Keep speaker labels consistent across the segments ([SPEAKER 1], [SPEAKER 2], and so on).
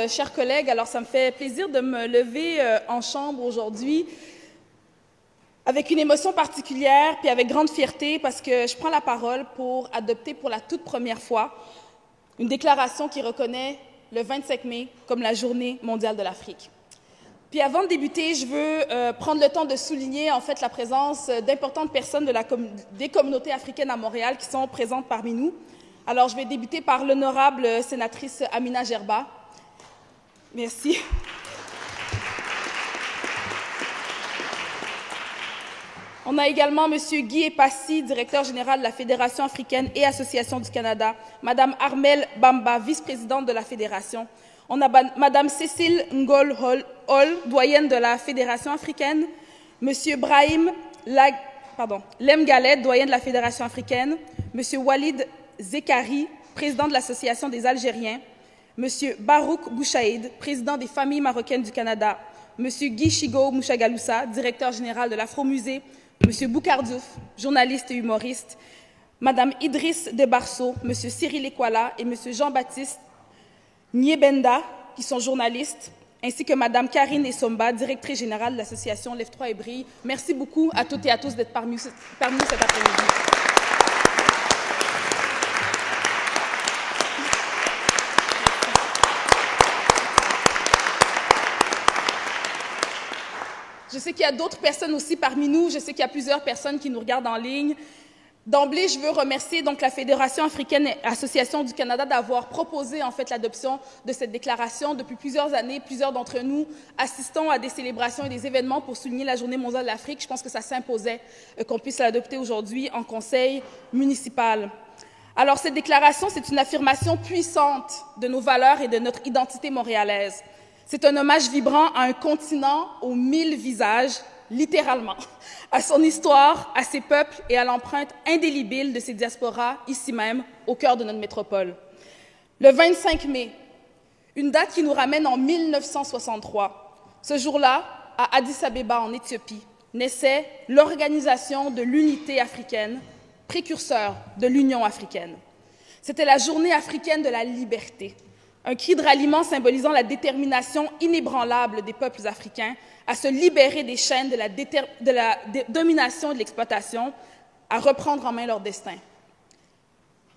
[SPEAKER 1] Chers collègues, alors ça me fait plaisir de me lever en chambre aujourd'hui avec une émotion particulière puis avec grande fierté parce que je prends la parole pour adopter pour la toute première fois une déclaration qui reconnaît le 25 mai comme la Journée mondiale de l'Afrique. Puis avant de débuter, je veux prendre le temps de souligner en fait la présence d'importantes personnes des communautés africaines à Montréal qui sont présentes parmi nous. Alors je vais débuter par l'honorable sénatrice Amina Gerba. Merci. On a également M. Guy Epassi, directeur général de la Fédération africaine et Association du Canada, Mme Armelle Bamba, vice-présidente de la Fédération. On a Mme Cécile Ngol Hall, doyenne de la Fédération africaine, M. Brahim Lemgalet, doyen de la Fédération africaine, M. Walid Zekari, président de l'Association des Algériens, M. Barouk Bouchaïd, président des familles marocaines du Canada, M. Guy Chigo Mouchagaloussa, directeur général de l'Afro-Musée, M. Boucar Diouf, journaliste et humoriste, Mme Idriss Debarso, M. Cyril Ekwala et M. Jean-Baptiste Niebenda, qui sont journalistes, ainsi que Mme Karine Essomba, directrice générale de l'association Lève-toi et brille. Merci beaucoup à toutes et à tous d'être parmi nous cet après-midi. Je sais qu'il y a d'autres personnes aussi parmi nous. Je sais qu'il y a plusieurs personnes qui nous regardent en ligne. D'emblée, je veux remercier donc la Fédération africaine et Association du Canada d'avoir proposé en fait l'adoption de cette déclaration. Depuis plusieurs années, plusieurs d'entre nous assistons à des célébrations et des événements pour souligner la Journée mondiale de l'Afrique. Je pense que ça s'imposait qu'on puisse l'adopter aujourd'hui en conseil municipal. Alors, cette déclaration, c'est une affirmation puissante de nos valeurs et de notre identité montréalaise. C'est un hommage vibrant à un continent aux 1000 visages, littéralement, à son histoire, à ses peuples et à l'empreinte indélébile de ses diasporas, ici même, au cœur de notre métropole. Le 25 mai, une date qui nous ramène en 1963. Ce jour-là, à Addis Abeba, en Éthiopie, naissait l'Organisation de l'Unité africaine, précurseur de l'Union africaine. C'était la Journée africaine de la liberté. Un cri de ralliement symbolisant la détermination inébranlable des peuples africains à se libérer des chaînes de la domination et de l'exploitation, à reprendre en main leur destin.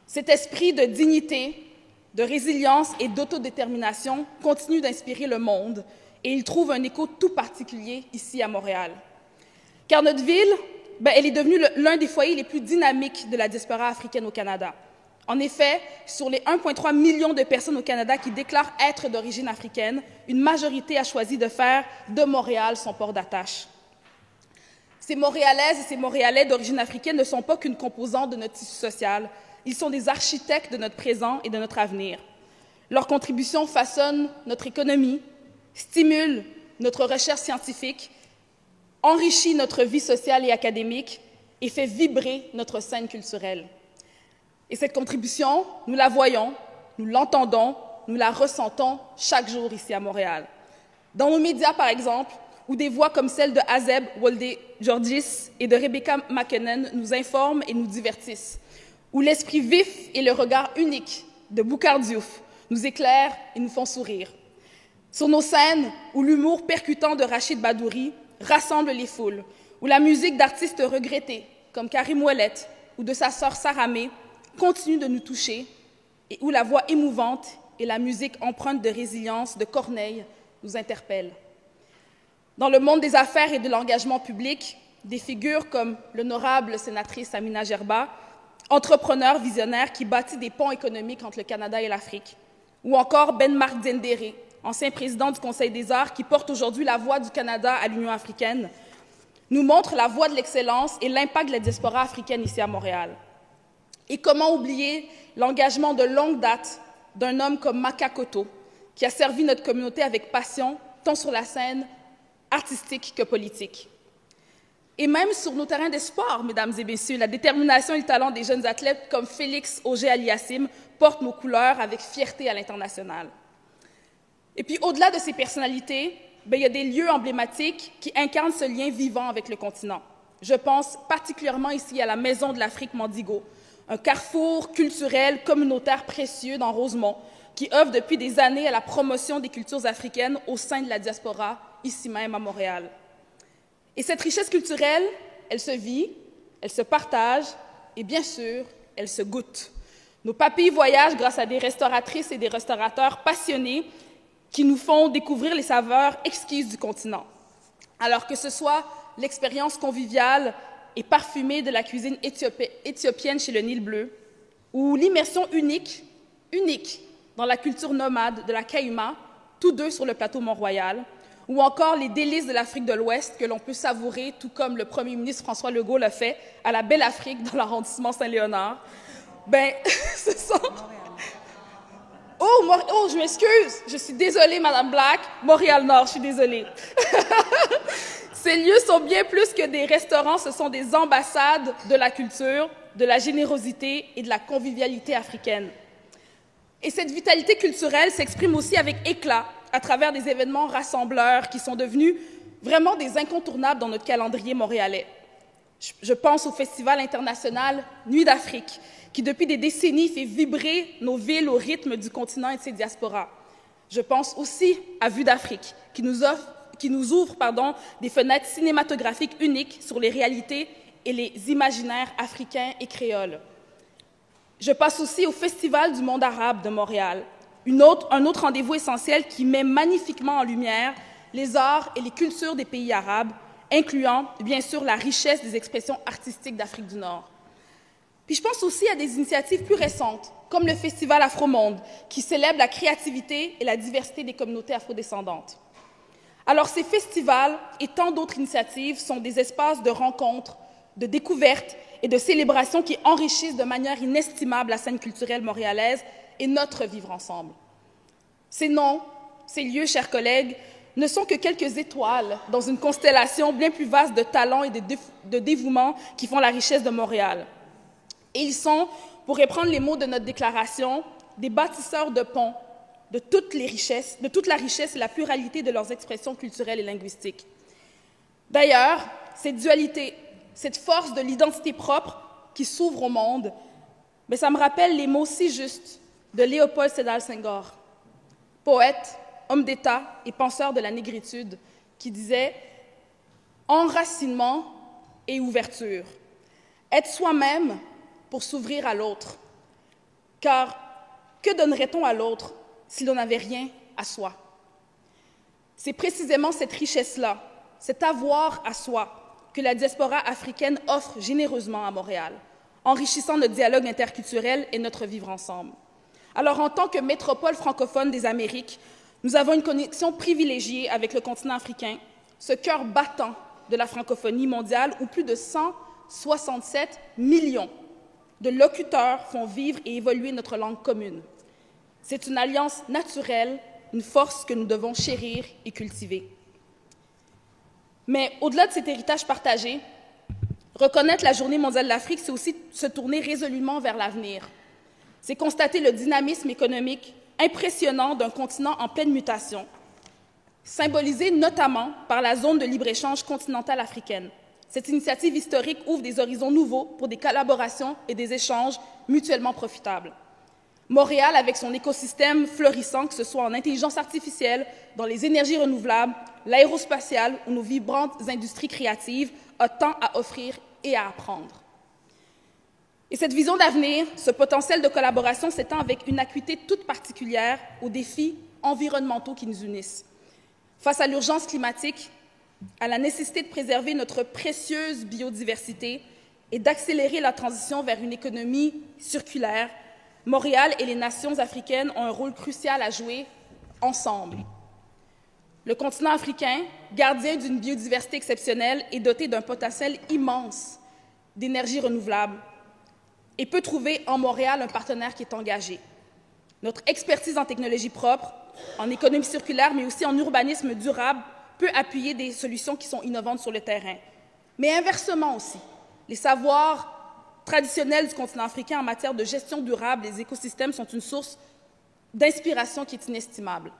[SPEAKER 1] Cet esprit de dignité, de résilience et d'autodétermination continue d'inspirer le monde et il trouve un écho tout particulier ici à Montréal. Car notre ville, elle est devenue l'un des foyers les plus dynamiques de la diaspora africaine au Canada. En effet, sur les 1,3 million de personnes au Canada qui déclarent être d'origine africaine, une majorité a choisi de faire de Montréal son port d'attache. Ces Montréalaises et ces Montréalais d'origine africaine ne sont pas qu'une composante de notre tissu social, ils sont des architectes de notre présent et de notre avenir. Leur contribution façonne notre économie, stimule notre recherche scientifique, enrichit notre vie sociale et académique et fait vibrer notre scène culturelle. Et cette contribution, nous la voyons, nous l'entendons, nous la ressentons chaque jour ici à Montréal. Dans nos médias, par exemple, où des voix comme celle de Azeb Wolde-Georgis et de Rebecca McKinnon nous informent et nous divertissent, où l'esprit vif et le regard unique de Boucar Diouf nous éclairent et nous font sourire. Sur nos scènes, où l'humour percutant de Rachid Badouri rassemble les foules, où la musique d'artistes regrettés, comme Karim Ouellet ou de sa sœur Sarah May, continue de nous toucher et où la voix émouvante et la musique empreinte de résilience de Corneille nous interpellent. Dans le monde des affaires et de l'engagement public, des figures comme l'honorable sénatrice Amina Gerba, entrepreneur visionnaire qui bâtit des ponts économiques entre le Canada et l'Afrique, ou encore Ben Mark Zendere, ancien président du Conseil des arts qui porte aujourd'hui la voix du Canada à l'Union africaine, nous montrent la voie de l'excellence et l'impact de la diaspora africaine ici à Montréal. Et comment oublier l'engagement de longue date d'un homme comme Maka Koto, qui a servi notre communauté avec passion, tant sur la scène artistique que politique. Et même sur nos terrains de sport, mesdames et messieurs, la détermination et le talent des jeunes athlètes comme Félix Auger-Aliassime portent nos couleurs avec fierté à l'international. Et puis, au-delà de ces personnalités, il y a des lieux emblématiques qui incarnent ce lien vivant avec le continent. Je pense particulièrement ici à la Maison de l'Afrique Mandingo, un carrefour culturel communautaire précieux dans Rosemont, qui œuvre depuis des années à la promotion des cultures africaines au sein de la diaspora, ici même à Montréal. Et cette richesse culturelle, elle se vit, elle se partage et bien sûr, elle se goûte. Nos papilles voyagent grâce à des restauratrices et des restaurateurs passionnés qui nous font découvrir les saveurs exquises du continent. Alors que ce soit l'expérience conviviale et parfumée de la cuisine éthiopienne chez le Nil Bleu, ou l'immersion unique dans la culture nomade de la Caïma, tous deux sur le plateau Mont-Royal, ou encore les délices de l'Afrique de l'Ouest que l'on peut savourer, tout comme le premier ministre François Legault l'a fait, à la Belle Afrique dans l'arrondissement Saint-Léonard. Ben, ce sont... Oh, je m'excuse, je suis désolée, Madame Black, Montréal-Nord, je suis désolée. Ces lieux sont bien plus que des restaurants, ce sont des ambassades de la culture, de la générosité et de la convivialité africaine. Et cette vitalité culturelle s'exprime aussi avec éclat à travers des événements rassembleurs qui sont devenus vraiment des incontournables dans notre calendrier montréalais. Je pense au Festival international Nuit d'Afrique, qui depuis des décennies fait vibrer nos villes au rythme du continent et de ses diasporas. Je pense aussi à Vue d'Afrique, qui nous ouvre des fenêtres cinématographiques uniques sur les réalités et les imaginaires africains et créoles. Je passe aussi au Festival du monde arabe de Montréal, un autre rendez-vous essentiel qui met magnifiquement en lumière les arts et les cultures des pays arabes, incluant bien sûr la richesse des expressions artistiques d'Afrique du Nord. Puis je pense aussi à des initiatives plus récentes, comme le Festival Afromonde, qui célèbre la créativité et la diversité des communautés afrodescendantes. Alors ces festivals et tant d'autres initiatives sont des espaces de rencontres, de découvertes et de célébrations qui enrichissent de manière inestimable la scène culturelle montréalaise et notre vivre ensemble. Ces noms, ces lieux, chers collègues, ne sont que quelques étoiles dans une constellation bien plus vaste de talents et de dévouement qui font la richesse de Montréal. Et ils sont, pour reprendre les mots de notre déclaration, des bâtisseurs de ponts de toute la richesse et la pluralité de leurs expressions culturelles et linguistiques. D'ailleurs, cette dualité, cette force de l'identité propre qui s'ouvre au monde, mais ça me rappelle les mots si justes de Léopold Sédar Senghor, poète, homme d'État et penseur de la négritude, qui disait « enracinement et ouverture, être soi-même pour s'ouvrir à l'autre, car que donnerait-on à l'autre si l'on n'avait rien à soi ?» C'est précisément cette richesse-là, cet avoir à soi, que la diaspora africaine offre généreusement à Montréal, enrichissant notre dialogue interculturel et notre vivre ensemble. Alors, en tant que métropole francophone des Amériques, nous avons une connexion privilégiée avec le continent africain, ce cœur battant de la francophonie mondiale où plus de 167 millions de locuteurs font vivre et évoluer notre langue commune. C'est une alliance naturelle, une force que nous devons chérir et cultiver. Mais au-delà de cet héritage partagé, reconnaître la Journée mondiale de l'Afrique, c'est aussi se tourner résolument vers l'avenir. C'est constater le dynamisme économique impressionnant d'un continent en pleine mutation, symbolisé notamment par la zone de libre-échange continentale africaine. Cette initiative historique ouvre des horizons nouveaux pour des collaborations et des échanges mutuellement profitables. Montréal, avec son écosystème florissant, que ce soit en intelligence artificielle, dans les énergies renouvelables, l'aérospatiale ou nos vibrantes industries créatives, a tant à offrir et à apprendre. Et cette vision d'avenir, ce potentiel de collaboration s'étend avec une acuité toute particulière aux défis environnementaux qui nous unissent. Face à l'urgence climatique, à la nécessité de préserver notre précieuse biodiversité et d'accélérer la transition vers une économie circulaire, Montréal et les nations africaines ont un rôle crucial à jouer ensemble. Le continent africain, gardien d'une biodiversité exceptionnelle, est doté d'un potentiel immense d'énergie renouvelable et peut trouver en Montréal un partenaire qui est engagé. Notre expertise en technologie propre, en économie circulaire, mais aussi en urbanisme durable, peut appuyer des solutions qui sont innovantes sur le terrain. Mais inversement aussi, les savoirs traditionnels du continent africain en matière de gestion durable des écosystèmes sont une source d'inspiration qui est inestimable.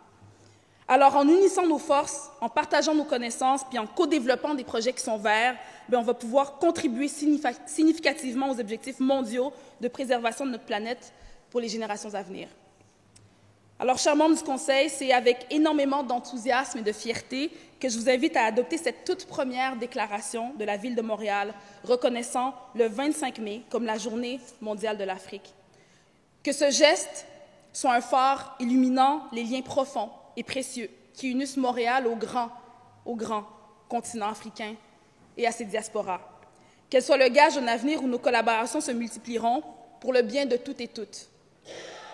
[SPEAKER 1] Alors, en unissant nos forces, en partageant nos connaissances, puis en co-développant des projets qui sont verts, on va pouvoir contribuer significativement aux objectifs mondiaux de préservation de notre planète pour les générations à venir. Alors, chers membres du Conseil, c'est avec énormément d'enthousiasme et de fierté que je vous invite à adopter cette toute première déclaration de la Ville de Montréal reconnaissant le 25 mai comme la Journée mondiale de l'Afrique. Que ce geste soit un phare illuminant les liens profonds et précieux qui unissent Montréal au grand continent africain et à ses diasporas. Qu'elle soit le gage d'un avenir où nos collaborations se multiplieront pour le bien de toutes et toutes.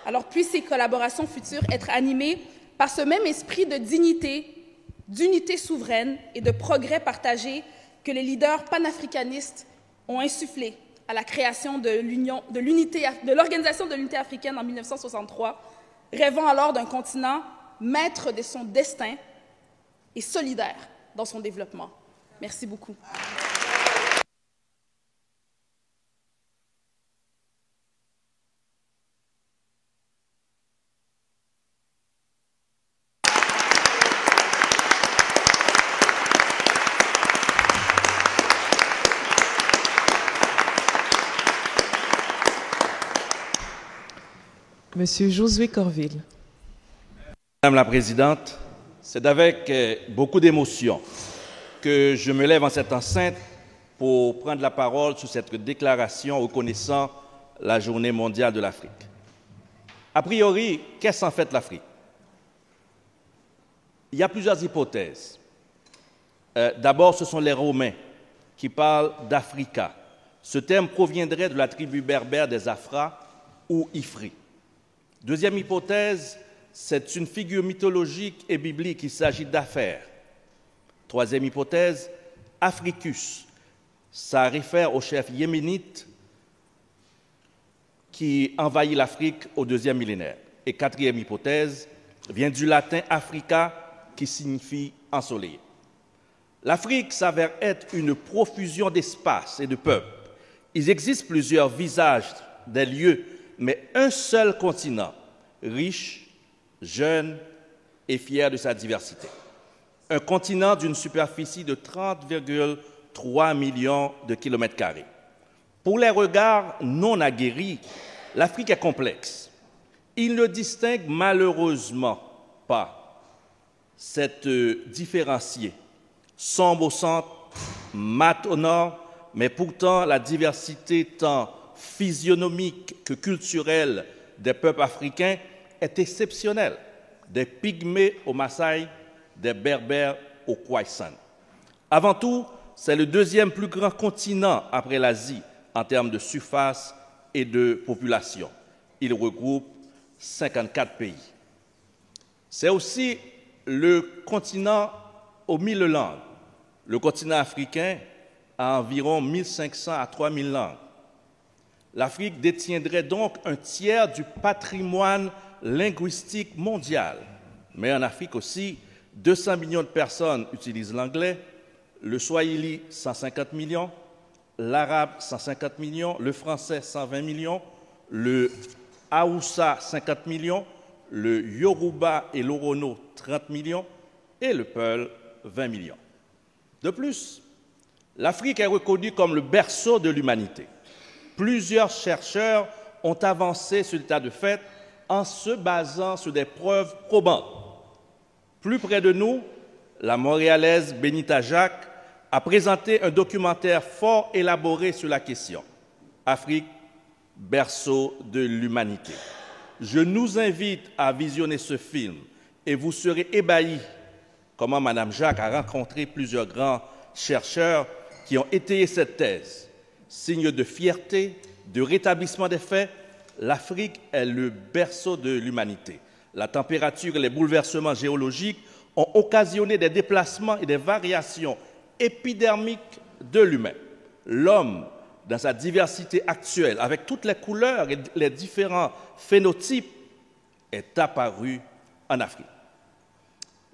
[SPEAKER 1] Alors, puissent ces collaborations futures être animées par ce même esprit de dignité, d'unité souveraine et de progrès partagé que les leaders panafricanistes ont insufflé à la création de l'Organisation de l'Unité africaine en 1963, rêvant alors d'un continent maître de son destin et solidaire dans son développement. Merci beaucoup.
[SPEAKER 2] Monsieur Josué Corville.
[SPEAKER 3] Madame la Présidente, c'est avec beaucoup d'émotion que je me lève en cette enceinte pour prendre la parole sur cette déclaration reconnaissant la Journée mondiale de l'Afrique. A priori, qu'est-ce en fait l'Afrique? Il y a plusieurs hypothèses. D'abord, ce sont les Romains qui parlent d'Africa. Ce terme proviendrait de la tribu berbère des Afra ou Ifri. Deuxième hypothèse, c'est une figure mythologique et biblique, il s'agit d'Affaires. Troisième hypothèse, Africus, ça réfère au chef yéménite qui envahit l'Afrique au deuxième millénaire. Et quatrième hypothèse, vient du latin Africa, qui signifie ensoleillé. L'Afrique s'avère être une profusion d'espaces et de peuples. Il existe plusieurs visages des lieux, mais un seul continent, riche, jeune et fier de sa diversité. Un continent d'une superficie de 30,3 millions de kilomètres carrés. Pour les regards non aguerris, l'Afrique est complexe. Il ne distingue malheureusement pas cette différenciée, sombre au centre, mat au nord, mais pourtant la diversité tant physionomique que culturelle des peuples africains est exceptionnelle, des Pygmées aux Maasai, des Berbères aux Khoisan. Avant tout, c'est le deuxième plus grand continent après l'Asie en termes de surface et de population. Il regroupe 54 pays. C'est aussi le continent aux 1000 langues. Le continent africain a environ 1500 à 3000 langues. L'Afrique détiendrait donc un tiers du patrimoine linguistique mondial. Mais en Afrique aussi, 200 millions de personnes utilisent l'anglais, le swahili 150 millions, l'arabe 150 millions, le français 120 millions, le haoussa 50 millions, le yoruba et l'orono 30 millions et le peul 20 millions. De plus, l'Afrique est reconnue comme le berceau de l'humanité. Plusieurs chercheurs ont avancé sur l'état de fait en se basant sur des preuves probantes. Plus près de nous, la Montréalaise Benita Jacques a présenté un documentaire fort élaboré sur la question. Afrique, berceau de l'humanité. Je nous invite à visionner ce film et vous serez ébahis comment Mme Jacques a rencontré plusieurs grands chercheurs qui ont étayé cette thèse. Signe de fierté, de rétablissement des faits, l'Afrique est le berceau de l'humanité. La température et les bouleversements géologiques ont occasionné des déplacements et des variations épidermiques de l'humain. L'homme, dans sa diversité actuelle, avec toutes les couleurs et les différents phénotypes, est apparu en Afrique.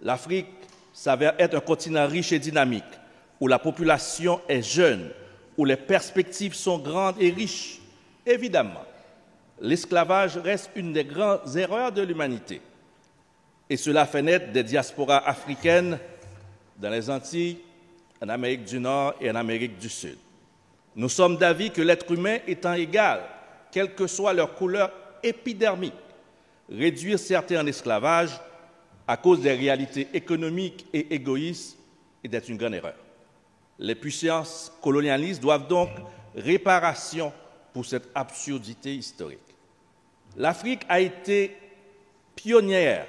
[SPEAKER 3] L'Afrique s'avère être un continent riche et dynamique, où la population est jeune, où les perspectives sont grandes et riches. Évidemment, l'esclavage reste une des grandes erreurs de l'humanité. Et cela fait naître des diasporas africaines dans les Antilles, en Amérique du Nord et en Amérique du Sud. Nous sommes d'avis que l'être humain étant égal, quelle que soit leur couleur épidermique, réduire certains en esclavage à cause des réalités économiques et égoïstes est une grande erreur. Les puissances colonialistes doivent donc réparation pour cette absurdité historique. L'Afrique a été pionnière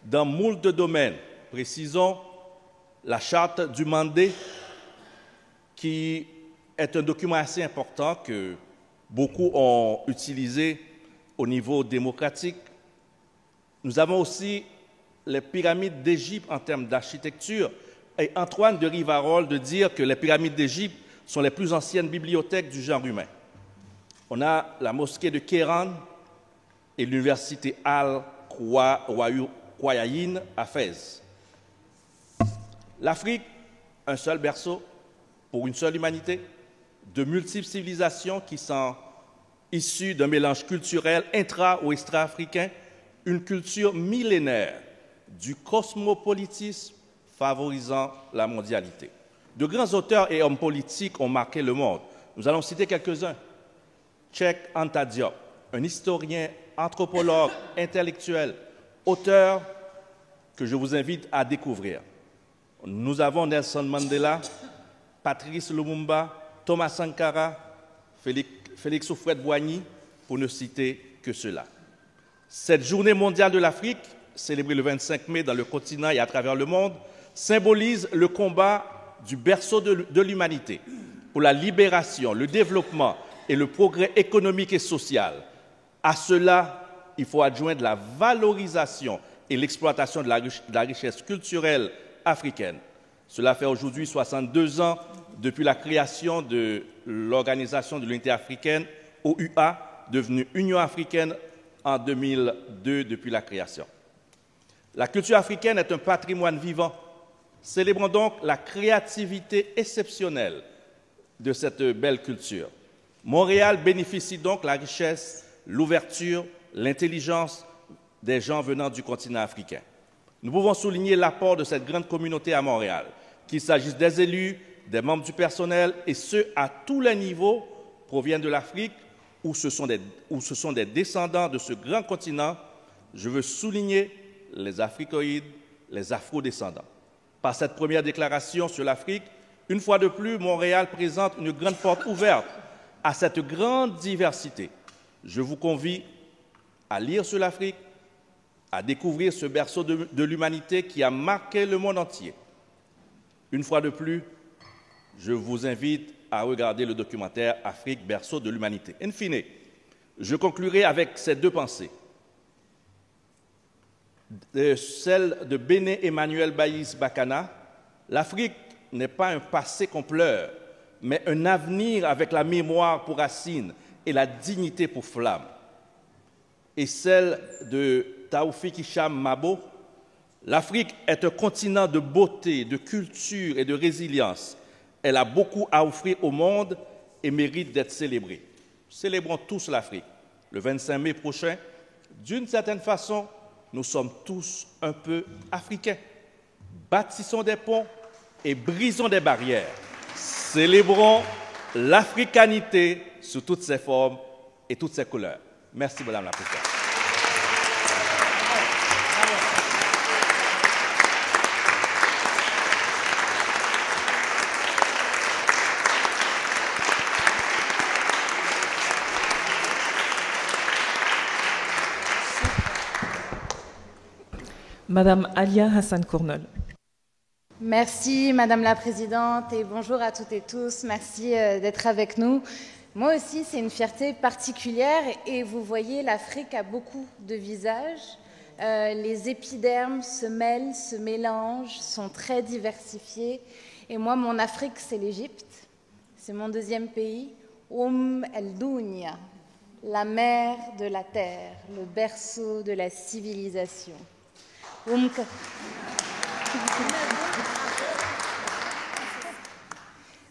[SPEAKER 3] dans moult de domaines. Précisons la charte du Mandé, qui est un document assez important que beaucoup ont utilisé au niveau démocratique. Nous avons aussi les pyramides d'Égypte en termes d'architecture. Et Antoine de Rivarol de dire que les pyramides d'Égypte sont les plus anciennes bibliothèques du genre humain. On a la mosquée de Kéran et l'université Al-Qawayin à Fès. L'Afrique, un seul berceau pour une seule humanité, de multiples civilisations qui sont issues d'un mélange culturel intra- ou extra-africain, une culture millénaire du cosmopolitisme favorisant la mondialité. De grands auteurs et hommes politiques ont marqué le monde. Nous allons citer quelques-uns. Cheikh Anta Diop, un historien, anthropologue, intellectuel, auteur que je vous invite à découvrir. Nous avons Nelson Mandela, Patrice Lumumba, Thomas Sankara, Félix Houphouët-Boigny, pour ne citer que cela. Cette journée mondiale de l'Afrique, célébrée le 25 mai dans le continent et à travers le monde, symbolise le combat du berceau de l'humanité pour la libération, le développement et le progrès économique et social. À cela, il faut adjoindre la valorisation et l'exploitation de la richesse culturelle africaine. Cela fait aujourd'hui 62 ans depuis la création de l'Organisation de l'Unité africaine, OUA, devenue Union africaine en 2002 depuis la création. La culture africaine est un patrimoine vivant. Célébrons donc la créativité exceptionnelle de cette belle culture. Montréal bénéficie donc de la richesse, l'ouverture, l'intelligence des gens venant du continent africain. Nous pouvons souligner l'apport de cette grande communauté à Montréal, qu'il s'agisse des élus, des membres du personnel, et ceux à tous les niveaux proviennent de l'Afrique ou ce sont des descendants de ce grand continent. Je veux souligner les Africoïdes, les Afro-descendants. Par cette première déclaration sur l'Afrique, une fois de plus, Montréal présente une grande porte ouverte à cette grande diversité. Je vous convie à lire sur l'Afrique, à découvrir ce berceau de l'humanité qui a marqué le monde entier. Une fois de plus, je vous invite à regarder le documentaire « Afrique, berceau de l'humanité ». In fine, je conclurai avec ces deux pensées. Celle de Béné Emmanuel Baïs Bakana, l'Afrique n'est pas un passé qu'on pleure, mais un avenir avec la mémoire pour racine et la dignité pour flamme. Et celle de Taoufik Hicham Mabo, l'Afrique est un continent de beauté, de culture et de résilience. Elle a beaucoup à offrir au monde et mérite d'être célébrée. Célébrons tous l'Afrique. Le 25 mai prochain, d'une certaine façon, nous sommes tous un peu africains. Bâtissons des ponts et brisons des barrières. Célébrons l'africanité sous toutes ses formes et toutes ses couleurs. Merci, Madame la Présidente.
[SPEAKER 2] Madame Alia Hassan-Kournol.
[SPEAKER 4] Merci Madame la Présidente et bonjour à toutes et tous. Merci d'être avec nous. Moi aussi, c'est une fierté particulière et vous voyez, l'Afrique a beaucoup de visages. Les épidermes se mêlent, se mélangent, sont très diversifiés. Et moi, mon Afrique, c'est l'Égypte. C'est mon deuxième pays. El-Dounia, la mère de la terre, le berceau de la civilisation.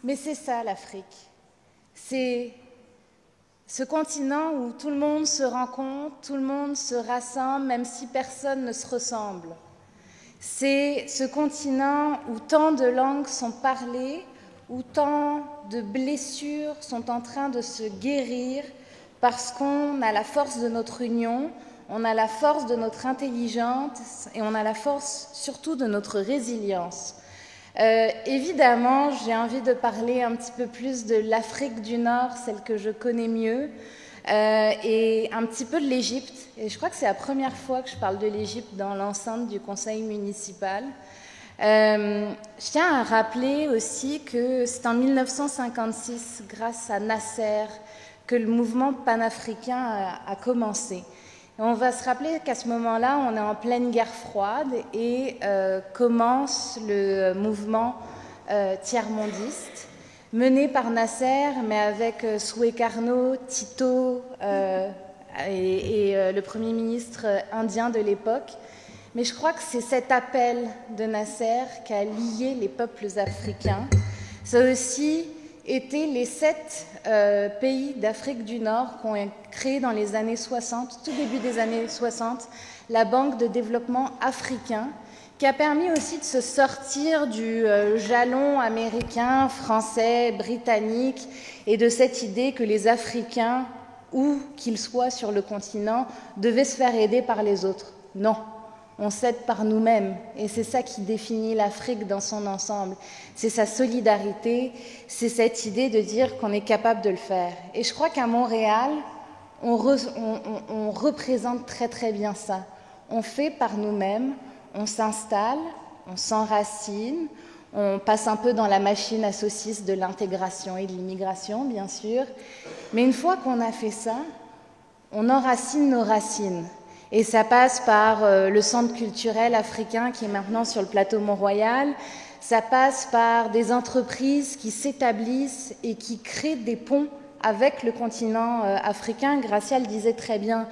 [SPEAKER 4] Mais c'est ça l'Afrique. C'est ce continent où tout le monde se rencontre, tout le monde se rassemble, même si personne ne se ressemble. C'est ce continent où tant de langues sont parlées, où tant de blessures sont en train de se guérir parce qu'on a la force de notre union, on a la force de notre intelligence et on a la force surtout de notre résilience. Évidemment, j'ai envie de parler un petit peu plus de l'Afrique du Nord, celle que je connais mieux, et un petit peu de l'Égypte. Et je crois que c'est la première fois que je parle de l'Égypte dans l'enceinte du conseil municipal. Je tiens à rappeler aussi que c'est en 1956, grâce à Nasser, que le mouvement panafricain a commencé. Et on va se rappeler qu'à ce moment-là, on est en pleine guerre froide et commence le mouvement tiers-mondiste, mené par Nasser, mais avec Sukarno, Tito et le Premier ministre indien de l'époque. Mais je crois que c'est cet appel de Nasser qui a lié les peuples africains. Ça a aussi été les 7 pays d'Afrique du Nord qui ont créé dans les années 60, tout début des années 60, la Banque de développement africain, qui a permis aussi de se sortir du jalon américain, français, britannique, et de cette idée que les Africains, où qu'ils soient sur le continent, devaient se faire aider par les autres. Non. On s'aide par nous-mêmes, et c'est ça qui définit l'Afrique dans son ensemble. C'est sa solidarité, c'est cette idée de dire qu'on est capable de le faire. Et je crois qu'à Montréal, on représente très très bien ça. On fait par nous-mêmes, on s'installe, on s'enracine, on passe un peu dans la machine à saucisse de l'intégration et de l'immigration, bien sûr. Mais une fois qu'on a fait ça, on enracine nos racines. Et ça passe par le centre culturel africain qui est maintenant sur le plateau Mont-Royal. Ça passe par des entreprises qui s'établissent et qui créent des ponts avec le continent africain. Gracia le disait très bien,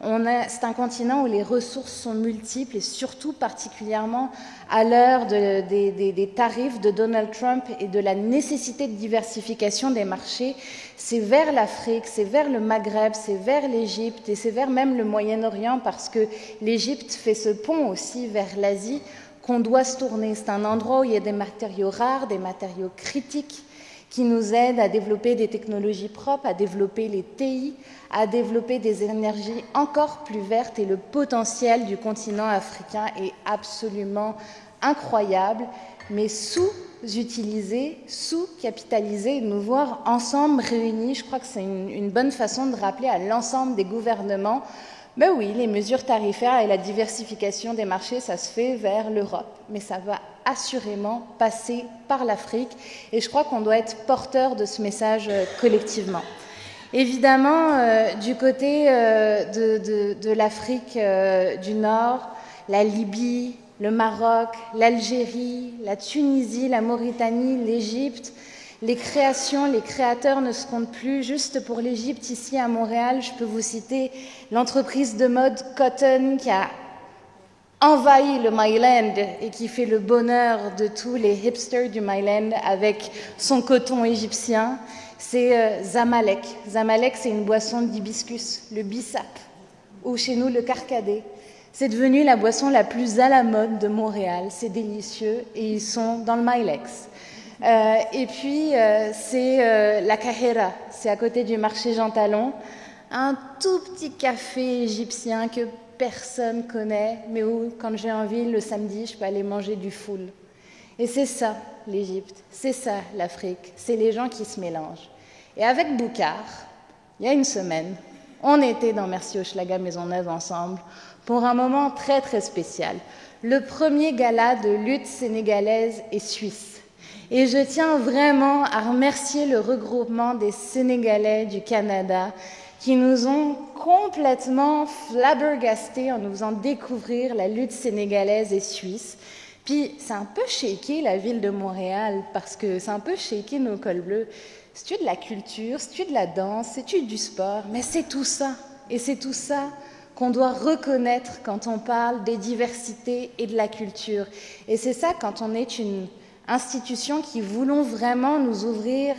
[SPEAKER 4] c'est un continent où les ressources sont multiples et surtout particulièrement à l'heure des tarifs de Donald Trump et de la nécessité de diversification des marchés. C'est vers l'Afrique, c'est vers le Maghreb, c'est vers l'Égypte et c'est vers même le Moyen-Orient parce que l'Égypte fait ce pont aussi vers l'Asie qu'on doit se tourner. C'est un endroit où il y a des matériaux rares, des matériaux critiques qui nous aident à développer des technologies propres, à développer les TI, à développer des énergies encore plus vertes et le potentiel du continent africain est absolument incroyable, mais sous-utilisé, sous-capitalisé, nous voir ensemble réunis, je crois que c'est une bonne façon de rappeler à l'ensemble des gouvernements, ben oui, les mesures tarifaires et la diversification des marchés, ça se fait vers l'Europe, mais ça va assurément passer par l'Afrique et je crois qu'on doit être porteur de ce message collectivement. Évidemment, du côté de l'Afrique du Nord, la Libye, le Maroc, l'Algérie, la Tunisie, la Mauritanie, l'Égypte, les créations, les créateurs ne se comptent plus. Juste pour l'Égypte, ici à Montréal, je peux vous citer l'entreprise de mode Cotton qui a envahi le Myland et qui fait le bonheur de tous les hipsters du Myland avec son coton égyptien. C'est Zamalek. Zamalek, c'est une boisson d'hibiscus, le bissap, ou chez nous le carcadé. C'est devenu la boisson la plus à la mode de Montréal. C'est délicieux et ils sont dans le Milex. Et puis, c'est la Kahira, c'est à côté du marché Jean Talon, un tout petit café égyptien que personne connaît, mais où, quand j'ai envie, le samedi, je peux aller manger du foul. Et c'est ça, l'Égypte, c'est ça, l'Afrique, c'est les gens qui se mélangent. Et avec Boucar, il y a une semaine, on était dans Merci Hochelaga Maisonneuve ensemble pour un moment très très spécial, le premier gala de lutte sénégalaise et suisse. Et je tiens vraiment à remercier le regroupement des Sénégalais du Canada qui nous ont complètement flabbergastés en nous faisant découvrir la lutte sénégalaise et suisse. Puis c'est un peu shaké la ville de Montréal parce que c'est un peu shaké nos cols bleus. C'est-tu de la culture, c'est-tu de la danse, c'est-tu du sport, mais c'est tout ça. Et c'est tout ça qu'on doit reconnaître quand on parle des diversités et de la culture. Et c'est ça quand on est une institution qui voulons vraiment nous ouvrir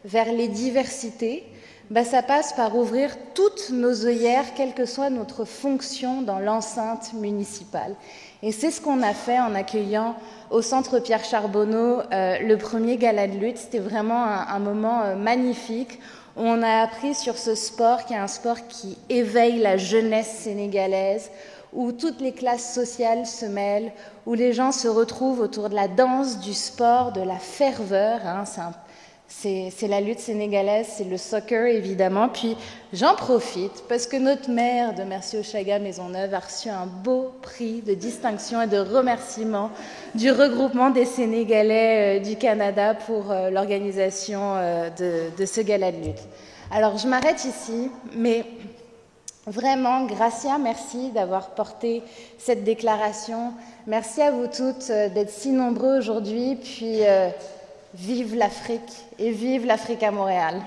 [SPEAKER 4] vers les diversités, ben ça passe par ouvrir toutes nos œillères, quelle que soit notre fonction dans l'enceinte municipale. Et c'est ce qu'on a fait en accueillant au Centre Pierre Charbonneau le premier gala de lutte. C'était vraiment un moment magnifique. On a appris sur ce sport qui est un sport qui éveille la jeunesse sénégalaise, où toutes les classes sociales se mêlent, où les gens se retrouvent autour de la danse, du sport, de la ferveur. Hein, c'est la lutte sénégalaise, c'est le soccer évidemment. Puis j'en profite parce que notre maire de Mercier-Hochelaga Maisonneuve a reçu un beau prix de distinction et de remerciement du regroupement des Sénégalais du Canada pour l'organisation de ce gala de lutte. Alors je m'arrête ici, mais vraiment, Gracia, merci d'avoir porté cette déclaration. Merci à vous toutes d'être si nombreux aujourd'hui. Puis vive l'Afrique et vive l'Afrique à Montréal.